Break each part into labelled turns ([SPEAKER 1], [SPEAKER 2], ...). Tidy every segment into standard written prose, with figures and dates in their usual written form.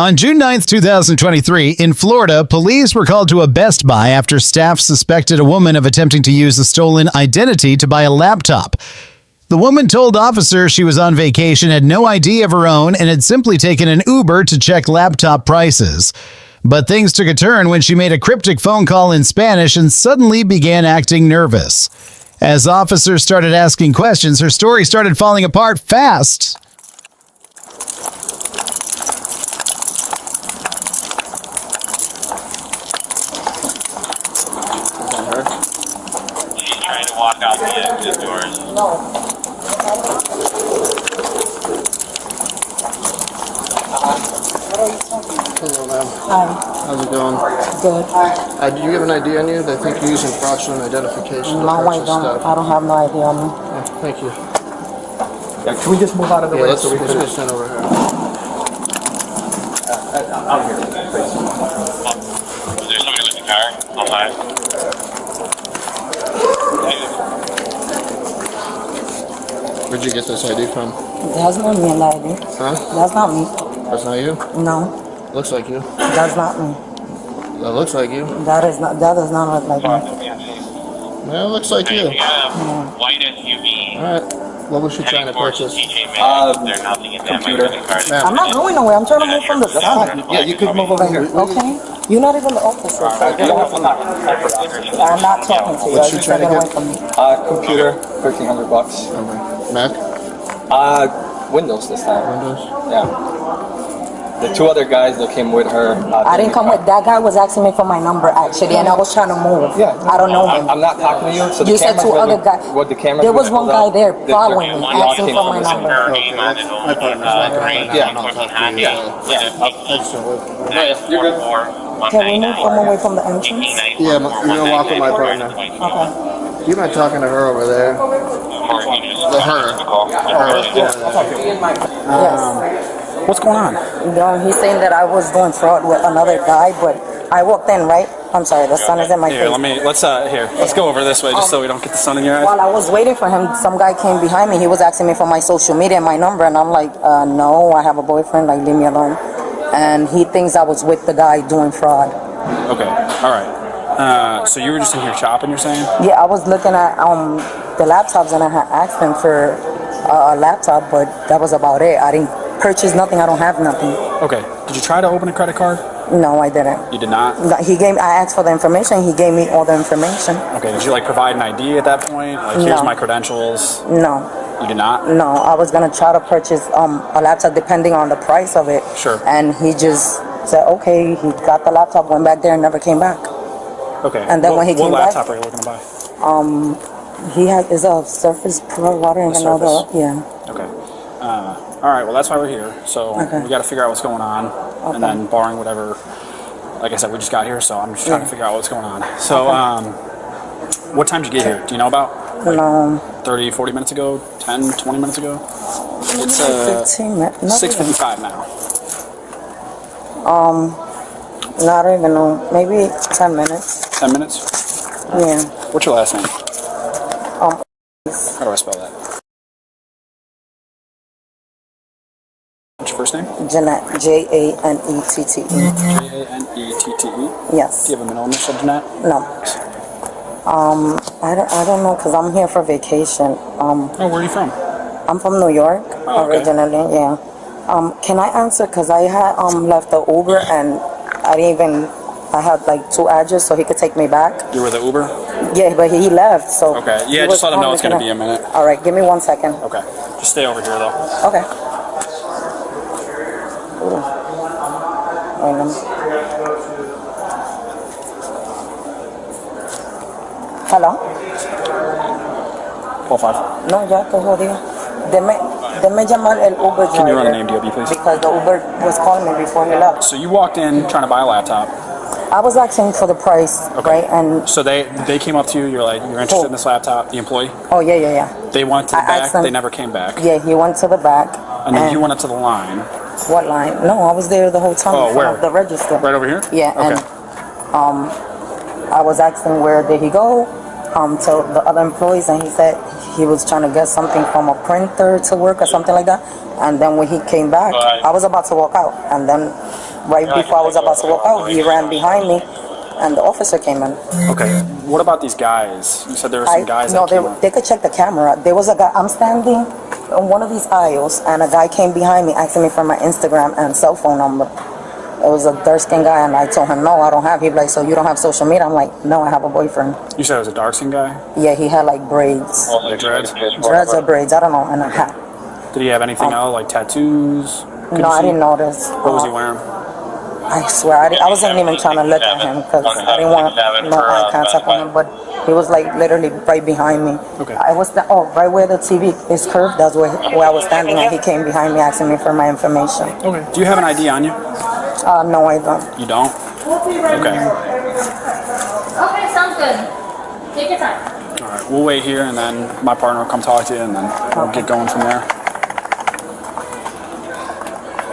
[SPEAKER 1] On June 9th, 2023, in Florida, police were called to a Best Buy after staff suspected a woman of attempting to use a stolen identity to buy a laptop. The woman told officers she was on vacation, had no ID of her own, and had simply taken an Uber to check laptop prices. But things took a turn when she made a cryptic phone call in Spanish and suddenly began acting nervous. As officers started asking questions, her story started falling apart fast.
[SPEAKER 2] Trying to walk out the exit doors.
[SPEAKER 3] No.
[SPEAKER 4] Hello, ma'am.
[SPEAKER 3] Hi.
[SPEAKER 4] How's it going?
[SPEAKER 3] Good.
[SPEAKER 4] Do you have an ID on you? I think you're using fraudulent identification.
[SPEAKER 3] No, I don't. I don't have no idea on me.
[SPEAKER 4] Yeah, thank you.
[SPEAKER 5] Yeah, can we just move out of the way so we can
[SPEAKER 4] let's stand over here.
[SPEAKER 5] out here, please?
[SPEAKER 2] Was there somebody with the car online?
[SPEAKER 4] Where'd you get this ID from?
[SPEAKER 3] That's not me, an ID.
[SPEAKER 4] Huh?
[SPEAKER 3] That's not me.
[SPEAKER 4] That's not you?
[SPEAKER 3] No,
[SPEAKER 4] Looks like you.
[SPEAKER 3] that's not me.
[SPEAKER 4] That looks like you.
[SPEAKER 3] That does not look like me.
[SPEAKER 4] Yeah, it looks like you.
[SPEAKER 2] You got a white SUV.
[SPEAKER 4] Alright. What was she trying to purchase?
[SPEAKER 2] There's nothing in that
[SPEAKER 5] computer.
[SPEAKER 4] Ma'am.
[SPEAKER 3] I'm not going nowhere. I'm trying to move from the side.
[SPEAKER 5] Yeah, you could move over here.
[SPEAKER 3] Okay? You're not even the officer. So get away from me. I'm not talking to you. I
[SPEAKER 4] What's she
[SPEAKER 3] just
[SPEAKER 4] trying
[SPEAKER 3] get
[SPEAKER 4] to
[SPEAKER 3] away
[SPEAKER 4] get?
[SPEAKER 3] from me.
[SPEAKER 5] Computer, $1,300.
[SPEAKER 4] Mac?
[SPEAKER 5] Windows this time.
[SPEAKER 4] Windows?
[SPEAKER 5] Yeah. The two other guys that came with her.
[SPEAKER 3] I didn't come with that guy. Was asking me for my number actually, and I was trying to move.
[SPEAKER 5] Yeah.
[SPEAKER 3] I don't know him.
[SPEAKER 5] I'm not talking to you. So
[SPEAKER 3] You said two other guys.
[SPEAKER 5] What the camera?
[SPEAKER 3] There was one guy there following me,
[SPEAKER 5] They all
[SPEAKER 3] asking
[SPEAKER 5] came
[SPEAKER 3] for
[SPEAKER 5] from
[SPEAKER 3] my
[SPEAKER 5] the same
[SPEAKER 3] number.
[SPEAKER 4] Okay, my partner's not gonna find out. I'm not talking to you.
[SPEAKER 5] You're good.
[SPEAKER 3] Can we move from away from the entrance?
[SPEAKER 4] Yeah, you're gonna walk with my partner.
[SPEAKER 3] Okay.
[SPEAKER 4] You've been talking to her over there.
[SPEAKER 3] Yes.
[SPEAKER 5] What's going on?
[SPEAKER 3] No, he's saying that I was doing fraud with another guy, but I walked in, right? I'm sorry, the sun is in my
[SPEAKER 6] Here,
[SPEAKER 3] face.
[SPEAKER 6] let's go over this way just so we don't get the sun in your eyes.
[SPEAKER 3] While I was waiting for him, some guy came behind me. He was asking me for my social media and my number, and I'm like, no, I have a boyfriend. Like, leave me alone. And he thinks I was with the guy doing fraud.
[SPEAKER 6] Okay, all right. So you were just in here shopping, you're saying?
[SPEAKER 3] Yeah, I was looking at the laptops, and I had asked him for a laptop, but that was about it. I didn't purchase nothing. I don't have nothing.
[SPEAKER 6] Okay. Did you try to open a credit card?
[SPEAKER 3] No, I didn't.
[SPEAKER 6] You did not?
[SPEAKER 3] No, I asked for the information. He gave me all the information.
[SPEAKER 6] Okay. Did you provide an ID at that point? Like, here's
[SPEAKER 3] No.
[SPEAKER 6] my credentials.
[SPEAKER 3] No.
[SPEAKER 6] You did not?
[SPEAKER 3] No, I was gonna try to purchase a laptop depending on the price of it.
[SPEAKER 6] Sure.
[SPEAKER 3] And he just said, okay, he got the laptop, went back there, and never came back.
[SPEAKER 6] Okay.
[SPEAKER 3] And then when he came
[SPEAKER 6] what
[SPEAKER 3] back,
[SPEAKER 6] laptop are you looking to buy?
[SPEAKER 3] he is a Surface Pro. Water and another.
[SPEAKER 6] Surface?
[SPEAKER 3] Yeah.
[SPEAKER 6] Okay. All right. Well, that's why we're here. So
[SPEAKER 3] Okay.
[SPEAKER 6] we got to figure out what's going on, and then barring whatever. Like I said, we just got here, so I'm just trying to figure out what's going on. So, what time did you get here? Do you know about?
[SPEAKER 3] No.
[SPEAKER 6] 30, 40 minutes ago? 10, 20 minutes ago? It's
[SPEAKER 3] 15 minutes.
[SPEAKER 6] 6:55 now.
[SPEAKER 3] Not even know. Maybe 10 minutes.
[SPEAKER 6] 10 minutes?
[SPEAKER 3] Yeah.
[SPEAKER 6] What's your last name?
[SPEAKER 3] Um.
[SPEAKER 6] How do I spell that? What's your first name?
[SPEAKER 3] Jeanette. Janette.
[SPEAKER 6] Janette.
[SPEAKER 3] Yes.
[SPEAKER 6] Do you have a middle initial, Jeanette?
[SPEAKER 3] No. I don't know, because I'm here for vacation.
[SPEAKER 6] Oh, where are you from?
[SPEAKER 3] I'm from New York
[SPEAKER 6] okay.
[SPEAKER 3] originally. Yeah. Can I answer? Because I had left the Uber, and I had like 2 addresses so he could take me back.
[SPEAKER 6] You were the Uber?
[SPEAKER 3] Yeah, but he left. So
[SPEAKER 6] Okay. Yeah, just let him know it's going to be a minute.
[SPEAKER 3] All right, give me 1 second.
[SPEAKER 6] Okay. Just stay over here, though.
[SPEAKER 3] Okay. Wait a minute. Hello?
[SPEAKER 6] 12-5.
[SPEAKER 3] No, ya te jodido. Deme llamar el Uber driver.
[SPEAKER 6] Can you run a name DOB, please?
[SPEAKER 3] Because the Uber was calling me before he left.
[SPEAKER 6] So you walked in trying to buy a laptop.
[SPEAKER 3] I was asking for the price, right? And
[SPEAKER 6] So they came up to you, you're interested in this laptop, the employee?
[SPEAKER 3] oh yeah.
[SPEAKER 6] They went to the
[SPEAKER 3] I
[SPEAKER 6] back,
[SPEAKER 3] asked them-
[SPEAKER 6] they never came back.
[SPEAKER 3] Yeah, he went to the back.
[SPEAKER 6] And then you went up to the line.
[SPEAKER 3] What line? No, I was there the whole time.
[SPEAKER 6] Oh,
[SPEAKER 3] in front
[SPEAKER 6] where?
[SPEAKER 3] of the register.
[SPEAKER 6] Right over here?
[SPEAKER 3] Yeah,
[SPEAKER 6] Okay.
[SPEAKER 3] and I was asking where did he go to the other employees, and he said he was trying to get something from a printer to work or something like that. And then when he came back, I was about to walk out, and then right before I was about to walk out, he ran behind me, and the officer came in.
[SPEAKER 6] Okay. What about these guys? You said there were some guys
[SPEAKER 3] No,
[SPEAKER 6] that came up.
[SPEAKER 3] they could check the camera. There was a guy. I'm standing on one of these aisles, and a guy came behind me asking me for my Instagram and cell phone number. It was a dark-skinned guy, and I told him, no, I don't have. He'd be like, so you don't have social media? I'm like, no, I have a boyfriend.
[SPEAKER 6] You said it was a dark-skinned guy?
[SPEAKER 3] Yeah, he had like braids.
[SPEAKER 6] Like dreads?
[SPEAKER 3] Dreads or braids, I don't know, and a hat.
[SPEAKER 6] Did he have anything else, like tattoos?
[SPEAKER 3] No, I didn't notice.
[SPEAKER 6] What was he wearing?
[SPEAKER 3] I swear, I wasn't even trying to look at him because I didn't want no eye contact with him, but he was like literally right behind me.
[SPEAKER 6] Okay.
[SPEAKER 3] I was, right where the TV is curved, that's where I was standing, and he came behind me asking me for my information.
[SPEAKER 6] Okay. Do you have an ID on you?
[SPEAKER 3] No, I don't.
[SPEAKER 6] You don't? Okay.
[SPEAKER 7] Okay, sounds good. Take your time.
[SPEAKER 6] All right. We'll wait here, and then my partner will come talk to you, and then we'll get going from there.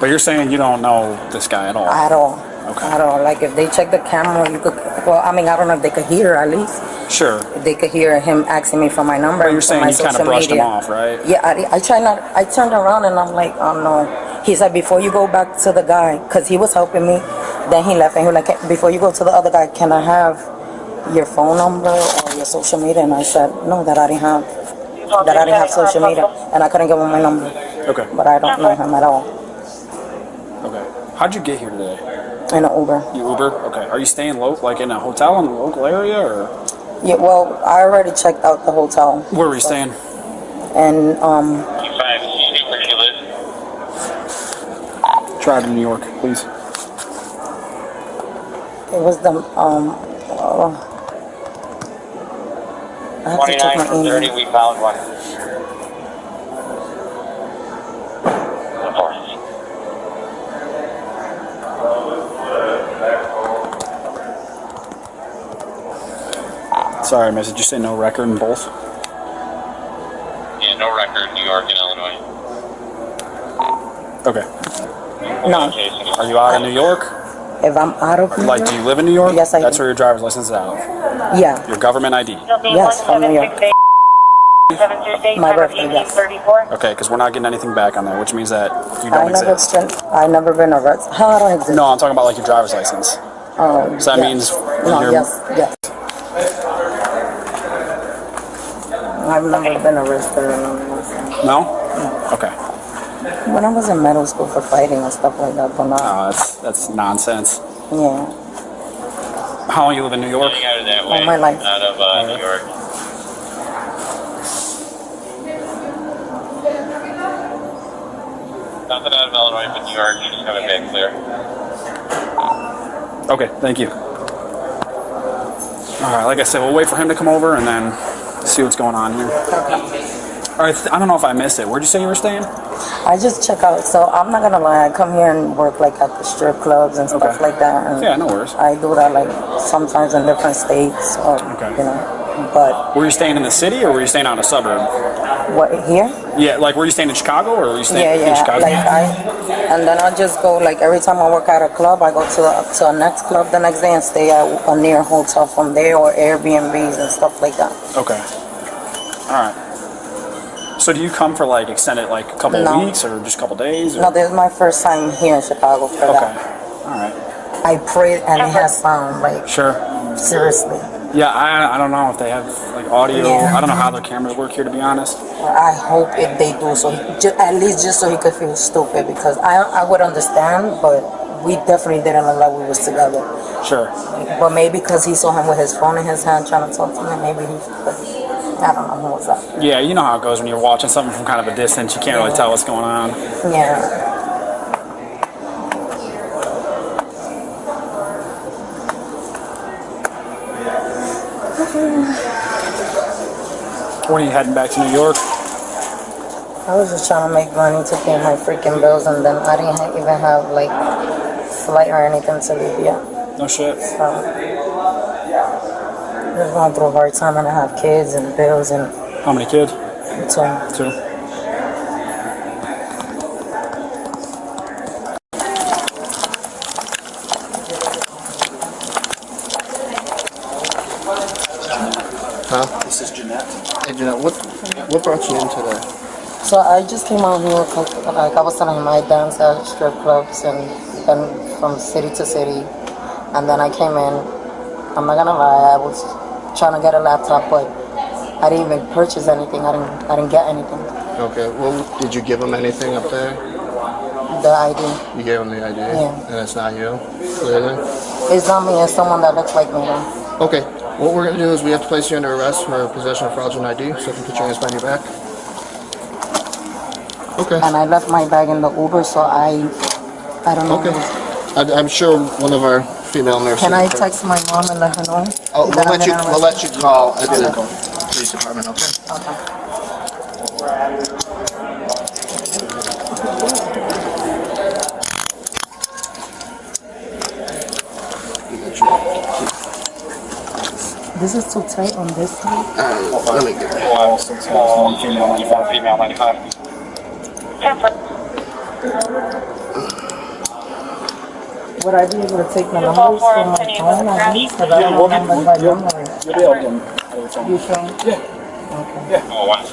[SPEAKER 6] But you're saying you don't know this guy at all?
[SPEAKER 3] At all.
[SPEAKER 6] Okay.
[SPEAKER 3] At all. Like if they check the camera, you could, well, I mean, I don't know if they could hear at least.
[SPEAKER 6] Sure.
[SPEAKER 3] They could hear him asking me for my number.
[SPEAKER 6] But you're
[SPEAKER 3] for
[SPEAKER 6] saying
[SPEAKER 3] my
[SPEAKER 6] you kind of
[SPEAKER 3] social
[SPEAKER 6] brushed him
[SPEAKER 3] media.
[SPEAKER 6] off, right?
[SPEAKER 3] Yeah, I turned around and I'm like, oh no. He said, before you go back to the guy, because he was helping me, then he left and he was like, before you go to the other guy, can I have your phone number or your social media? And I said, no, that I didn't have social media, and I couldn't give him my number.
[SPEAKER 6] Okay.
[SPEAKER 3] But I don't know him at all.
[SPEAKER 6] Okay. How'd you get here today?
[SPEAKER 3] In an Uber.
[SPEAKER 6] You Uber? Okay. Are you staying local, like in a hotel in the local area, or?
[SPEAKER 3] Yeah, well, I already checked out the hotel.
[SPEAKER 6] Where were you staying?
[SPEAKER 3] And,
[SPEAKER 2] Five, you see where he lives?
[SPEAKER 6] Drive to New York, please.
[SPEAKER 3] it was the, I have to check
[SPEAKER 2] 29
[SPEAKER 3] my
[SPEAKER 2] from 30,
[SPEAKER 3] email.
[SPEAKER 2] we found one. Of course.
[SPEAKER 6] Sorry, miss. Did you say no record in both?
[SPEAKER 2] Yeah, no record, New York and Illinois.
[SPEAKER 6] Okay.
[SPEAKER 3] No.
[SPEAKER 6] Are you out of New York?
[SPEAKER 3] If I'm out of New
[SPEAKER 6] Like,
[SPEAKER 3] York?
[SPEAKER 6] do you live in New York?
[SPEAKER 3] Yes, I
[SPEAKER 6] That's
[SPEAKER 3] do.
[SPEAKER 6] where your driver's license is out of.
[SPEAKER 3] Yeah.
[SPEAKER 6] Your government ID.
[SPEAKER 3] Yes, from New York. My birthday, yes.
[SPEAKER 6] Okay, because we're not getting anything back on there, which means that you
[SPEAKER 3] I
[SPEAKER 6] don't exist.
[SPEAKER 3] never been arrested. How I don't exist?
[SPEAKER 6] No, I'm talking about like your driver's license.
[SPEAKER 3] Oh,
[SPEAKER 6] So that
[SPEAKER 3] yes.
[SPEAKER 6] means
[SPEAKER 3] No,
[SPEAKER 6] you're...
[SPEAKER 3] yes. I've never been arrested or nothing.
[SPEAKER 6] No? Okay.
[SPEAKER 3] When I was in middle school for fighting and stuff like that, but not.
[SPEAKER 6] Oh, that's nonsense.
[SPEAKER 3] Yeah.
[SPEAKER 6] How long you live in New York?
[SPEAKER 2] Getting out of that
[SPEAKER 3] All
[SPEAKER 2] way,
[SPEAKER 3] my life.
[SPEAKER 2] out of New York. Nothing out of Illinois, but New York, you just have it back clear.
[SPEAKER 6] Okay, thank you. All right, like I said, we'll wait for him to come over and then see what's going on here. All right, I don't know if I missed it. Where'd you say you were staying?
[SPEAKER 3] I just check out. So I'm not gonna lie. I come here and work like at the strip clubs and stuff
[SPEAKER 6] Okay.
[SPEAKER 3] like that. And
[SPEAKER 6] Yeah, no worries.
[SPEAKER 3] I do that like sometimes in different states, or
[SPEAKER 6] Okay.
[SPEAKER 3] you know. But
[SPEAKER 6] Were you staying in the city or were you staying out in a suburb?
[SPEAKER 3] what here?
[SPEAKER 6] Yeah, like were you staying in Chicago or were you staying
[SPEAKER 3] Yeah,
[SPEAKER 6] in Chicago?
[SPEAKER 3] Like and then I just go like every time I work at a club, I go to a next club the next day and stay at a near hotel from there or Airbnbs and stuff like that.
[SPEAKER 6] Okay. All right. So do you come for like extended like a couple
[SPEAKER 3] No.
[SPEAKER 6] of weeks or just a couple days? Or?
[SPEAKER 3] No, this is my first time here in Chicago for
[SPEAKER 6] Okay.
[SPEAKER 3] that.
[SPEAKER 6] All right.
[SPEAKER 3] I prayed and it has sound like
[SPEAKER 6] Sure.
[SPEAKER 3] seriously.
[SPEAKER 6] Yeah, I don't know if they have like audio.
[SPEAKER 3] Yeah.
[SPEAKER 6] I don't know how their cameras work here, to be honest.
[SPEAKER 3] I hope if they do, so at least just so he could feel stupid, because I would understand, but we definitely didn't look like we was together.
[SPEAKER 6] Sure.
[SPEAKER 3] But maybe because he saw him with his phone in his hand trying to talk to me, maybe he, I don't know who was that.
[SPEAKER 6] Yeah, you know how it goes when you're watching something from kind of a distance. You can't really tell what's going on.
[SPEAKER 3] Yeah.
[SPEAKER 6] When are you heading back to New York?
[SPEAKER 3] I was just trying to make money to pay my freaking bills, and then I didn't even have like flight or anything to leave yet.
[SPEAKER 6] No shit.
[SPEAKER 3] So just going through a hard time, and I have kids and bills and
[SPEAKER 6] How many kids?
[SPEAKER 3] so.
[SPEAKER 6] 2.
[SPEAKER 4] Huh?
[SPEAKER 6] This is Jeanette.
[SPEAKER 4] Hey, Jeanette, what brought you in today?
[SPEAKER 3] So I just came out here, 'cause, like I was telling him, I dance at strip clubs and then from city to city. And then I came in, I'm not gonna lie, I was trying to get a laptop, but I didn't even purchase anything. I didn't get anything.
[SPEAKER 4] Okay. Well, did you give him anything up there?
[SPEAKER 3] The ID.
[SPEAKER 4] You gave him the ID?
[SPEAKER 3] Yeah.
[SPEAKER 4] And it's not you, clearly?
[SPEAKER 3] It's not me, it's someone that looks like me though.
[SPEAKER 4] Okay. What we're going to do is we have to place you under arrest for possession of fraudulent ID, so if you put your hands behind your back. Okay.
[SPEAKER 3] And I left my bag in the Uber, so I don't know.
[SPEAKER 4] Okay. I'm sure one of our female nurses...
[SPEAKER 3] Can I text my mom and let her know?
[SPEAKER 4] Oh,
[SPEAKER 3] that I'm getting
[SPEAKER 4] we'll let you call at the
[SPEAKER 3] Okay.
[SPEAKER 4] police department, okay?
[SPEAKER 3] Okay. This is too tight on this side.
[SPEAKER 4] Let me get it.
[SPEAKER 2] One female 95. Female 95.
[SPEAKER 3] Would I be able to take the numbers from my phone at least? Because I don't know numbers by number.
[SPEAKER 6] You'll be able to get
[SPEAKER 3] You sure?
[SPEAKER 2] Oh, one.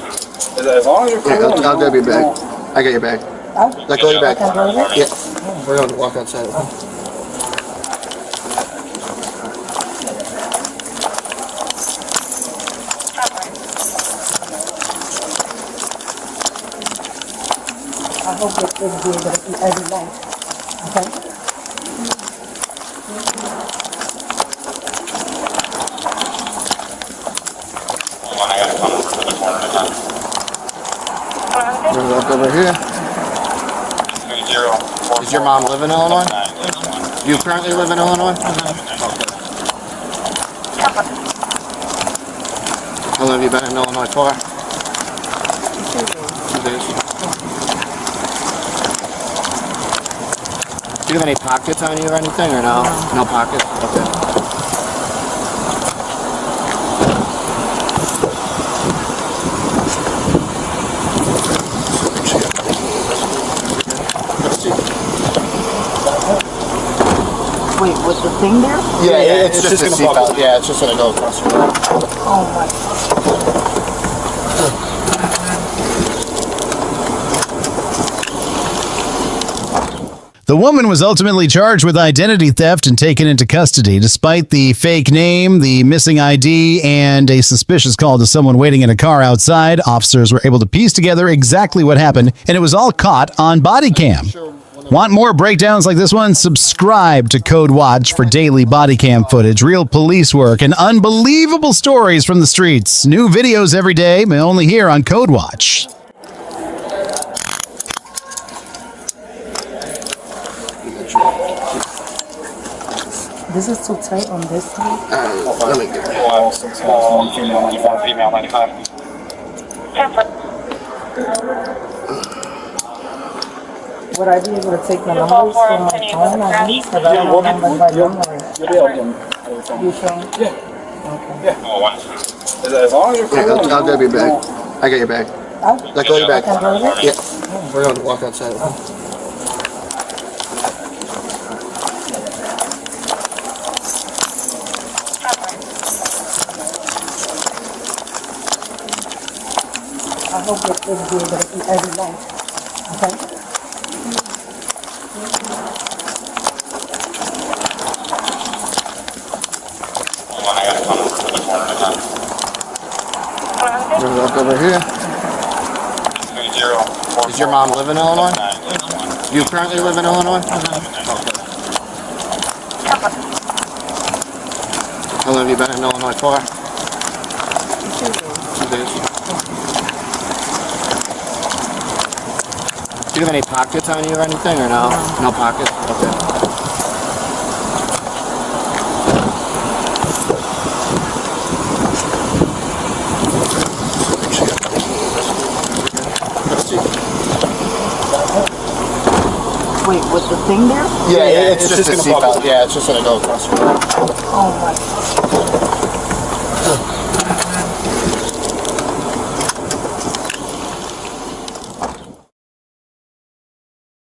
[SPEAKER 6] as long as you're
[SPEAKER 4] Yeah, I'll grab your bag. I got your bag. Let go of your bag.
[SPEAKER 3] Can I grab it?
[SPEAKER 4] Yeah. We're going to walk outside.
[SPEAKER 3] I hope it will be able to see every night. Okay?
[SPEAKER 2] One, I gotta come over to the corner of town.
[SPEAKER 4] We're going to walk over here.
[SPEAKER 2] 30.
[SPEAKER 4] Does your mom live in Illinois? Do you currently live in Illinois? How long have you been in Illinois for? 2 days. Do you have any pockets on you or anything, or no? No pockets? Okay.
[SPEAKER 3] Wait, with the thing there?
[SPEAKER 4] Yeah, it's just a seatbelt. Yeah, it's just going to go across your leg.
[SPEAKER 3] Oh my.
[SPEAKER 1] The woman was ultimately charged with identity theft and taken into custody. Despite the fake name, the missing ID, and a suspicious call to someone waiting in a car outside, officers were able to piece together exactly what happened, and it was all caught on body cam. Want more breakdowns like this one? Subscribe to Code Watch for daily body cam footage, real police work, and unbelievable stories from the streets. New videos every day, but only here on Code Watch.
[SPEAKER 3] This is too tight on this side.
[SPEAKER 4] Let me get it.
[SPEAKER 2] One female 95. Female 95.
[SPEAKER 3] Would I be able to take the numbers from my phone at least? Because I don't know numbers by number.
[SPEAKER 6] You'll be able to get
[SPEAKER 3] You sure?
[SPEAKER 6] Yeah.
[SPEAKER 2] Oh, one.
[SPEAKER 6] As long as you're
[SPEAKER 4] Yeah, I'll grab your bag. I got your bag. Let go of your bag.
[SPEAKER 3] Can I grab it?
[SPEAKER 4] Yeah. We're going to walk outside.
[SPEAKER 3] I hope it will be able to see every night. Okay?
[SPEAKER 2] One, I gotta come over to the corner of town.
[SPEAKER 4] We're going to walk over here.
[SPEAKER 2] 30.
[SPEAKER 4] Does your mom live in Illinois? Do you currently live in Illinois? How long have you been in Illinois for? 2 days. Do you have any pockets on you or anything, or no? No pockets? Okay.
[SPEAKER 3] Wait, with the thing there?
[SPEAKER 4] Yeah, it's just a seatbelt. Yeah, it's just going to go across your leg.
[SPEAKER 3] Oh my.